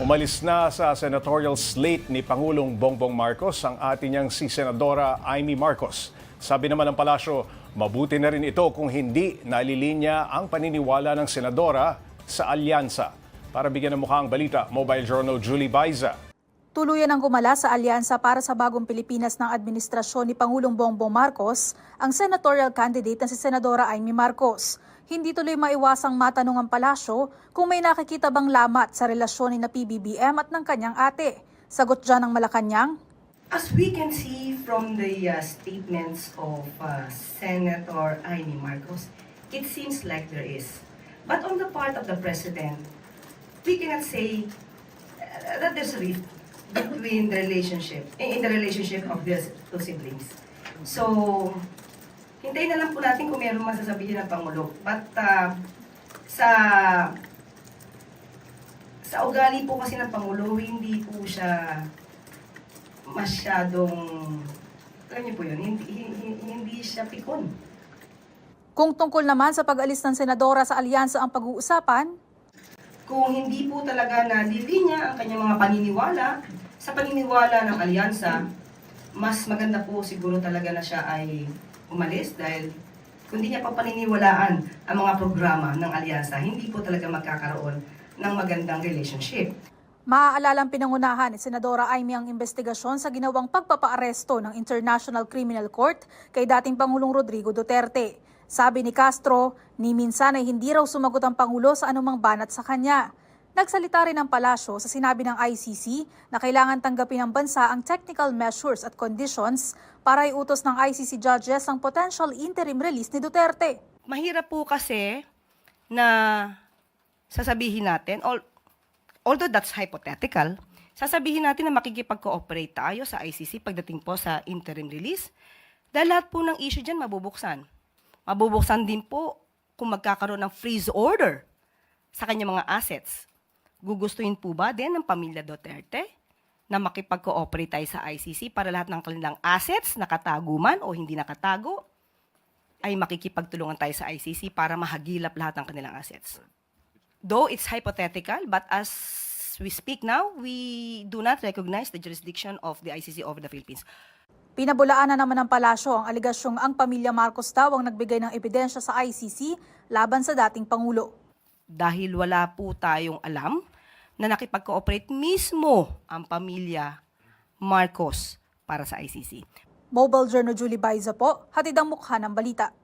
Umalis na sa senatorial slate ni Pangulong Bongbong Marcos ang ating niyang si Senadora Amy Marcos. Sabi naman ng palasyo, mabuti na rin ito kung hindi nalilinya ang paniniwala ng senadora sa alyansa. Para bigyan ng mukha ang balita, Mobile Journal Julie Baiza. Tuluyan ang gumala sa alyansa para sa bagong Pilipinas ng administrasyon ni Pangulong Bongbong Marcos ang senatorial candidate na si Senadora Amy Marcos. Hindi tuloy maiwasang matanong ang palasyo kung may nakikita bang lamat sa relasyon ni na PBBM at ng kanyang ate. Sagot dyan ng Malacanang. As we can see from the statements of Senator Amy Marcos, it seems like there is. But on the part of the President, we cannot say that there's a rift between the relationship, in the relationship of these two siblings. So, hintayin na lang po natin kung mayroong masasabihin ng Pangulo. But sa ugali po kasi ng Pangulo, hindi po siya masyadong, alam niyo po yun, hindi siya pikon. Kung tungkol naman sa pag-alis ng senadora sa alyansa ang pag-uusapan, kung hindi po talaga nalilinya ang kanyang mga paniniwala, sa paniniwala ng alyansa, mas maganda po siguro talaga na siya ay umalis dahil kung hindi niya pa paniniwalaan ang mga programa ng alyansa, hindi po talaga magkakaroon ng magandang relationship. maaalalang pinangunahan ni Senadora Amy ang investigasyon sa ginawang pagpapaaresto ng International Criminal Court kay dating Pangulong Rodrigo Duterte. Sabi ni Castro, ni minsan ay hindi raw sumagot ang Pangulo sa anumang banat sa kanya. Nagsalita rin ang palasyo sa sinabi ng ICC na kailangan tanggapin ng bansa ang technical measures at conditions para iutos ng ICC judges ang potential interim release ni Duterte. Mahirap po kasi na sasabihin natin, although that's hypothetical, sasabihin natin na makikipag-cooperate tayo sa ICC pagdating po sa interim release dahil lahat po ng issue dyan mabubuksan. Mabubuksan din po kung magkakaroon ng freeze order sa kanyang mga assets. Gugustuhin po ba din ng pamilya Duterte na makipag-cooperate tayo sa ICC para lahat ng kanilang assets, nakatago man o hindi nakatago, ay makikipagtulungan tayo sa ICC para mahagilap lahat ng kanilang assets? Though it's hypothetical, but as we speak now, we do not recognize the jurisdiction of the ICC over the Philippines. Pinabulaan na naman ng palasyo ang aligasyong ang pamilya Marcos daw ang nagbigay ng ebidensya sa ICC laban sa dating Pangulo. Dahil wala po tayong alam na nakipag-cooperate mismo ang pamilya Marcos para sa ICC. Mobile Journal Julie Baiza po, hatid ang mukha ng balita.